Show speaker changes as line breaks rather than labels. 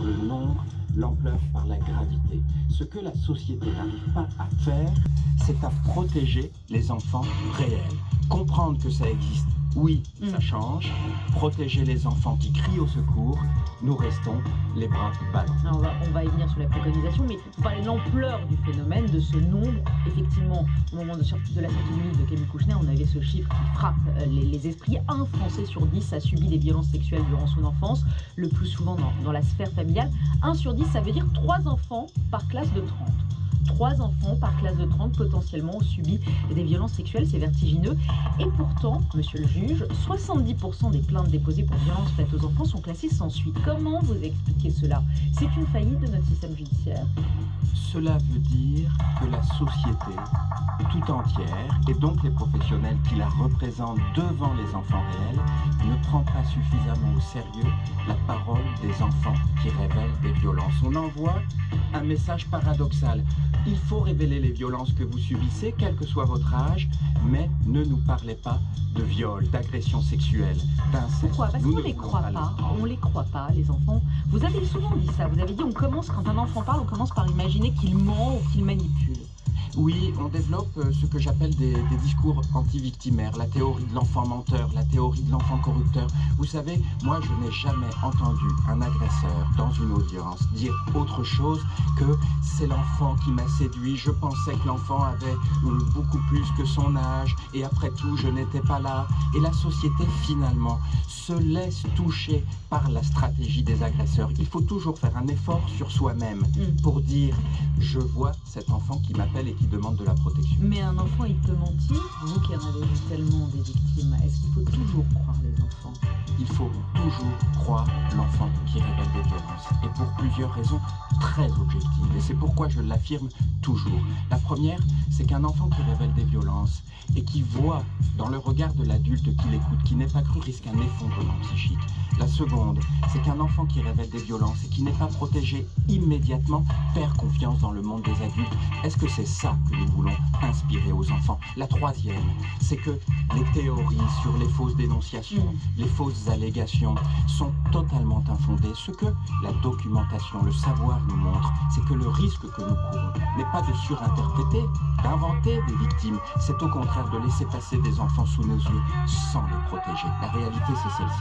par le nombre, l'ampleur par la gravité. Ce que la société n'arrive pas à faire, c'est à protéger les enfants réels. Comprendre que ça existe, oui, ça change. Protéger les enfants qui crient au secours, nous restons les bras ballants.
Alors, on va y venir sur la préconisation, mais vous parlez de l'ampleur du phénomène, de ce nombre. Effectivement, au moment de la sortie du livre de Camille Kouchner, on avait ce chiffre qui frappe les esprits. Un Français sur 10 a subi des violences sexuelles durant son enfance, le plus souvent dans la sphère familiale. 1 sur 10, ça veut dire 3 enfants par classe de 30. 3 enfants par classe de 30 potentiellement ont subi des violences sexuelles, c'est vertigineux. Et pourtant, monsieur le juge, 70% des plaintes déposées pour violences faites aux enfants sont classées sans suite. Comment vous expliquez cela? C'est une faillite de notre système judiciaire?
Cela veut dire que la société tout entière, et donc les professionnels qui la représentent devant les enfants réels, ne prend pas suffisamment au sérieux la parole des enfants qui révèlent des violences. On envoie un message paradoxal. Il faut révéler les violences que vous subissez, quel que soit votre âge, mais ne nous parlez pas de viol, d'agression sexuelle, d'inceste.
Pourquoi? Parce qu'on ne les croit pas. On les croit pas, les enfants. Vous avez souvent dit ça. Vous avez dit, quand un enfant parle, on commence par imaginer qu'il ment ou qu'il manipule.
Oui, on développe ce que j'appelle des discours anti-victimaires, la théorie de l'enfant menteur, la théorie de l'enfant corrupteur. Vous savez, moi je n'ai jamais entendu un agresseur dans une audience dire autre chose que c'est l'enfant qui m'a séduit, je pensais que l'enfant avait beaucoup plus que son âge et après tout je n'étais pas là. Et la société finalement se laisse toucher par la stratégie des agresseurs. Il faut toujours faire un effort sur soi-même pour dire je vois cet enfant qui m'appelle et qui demande de la protection.
Mais un enfant, il peut mentir. Vous qui en avez vu tellement des victimes, est-ce qu'il faut toujours croire les enfants?
Il faut toujours croire l'enfant qui révèle des violences. Et pour plusieurs raisons très objectives. Et c'est pourquoi je l'affirme toujours. La première, c'est qu'un enfant qui révèle des violences et qui voit dans le regard de l'adulte qui l'écoute, qui n'est pas cru, risque un effondrement psychique. La seconde, c'est qu'un enfant qui révèle des violences et qui n'est pas protégé immédiatement perd confiance dans le monde des adultes. Est-ce que c'est ça que nous voulons inspirer aux enfants? La troisième, c'est que les théories sur les fausses dénonciations, les fausses allégations sont totalement infondées. Ce que la documentation, le savoir nous montre, c'est que le risque que nous courons n'est pas de surinterpréter, d'inventer des victimes. C'est au contraire de laisser passer des enfants sous nos yeux sans les protéger. La réalité, c'est celle-ci.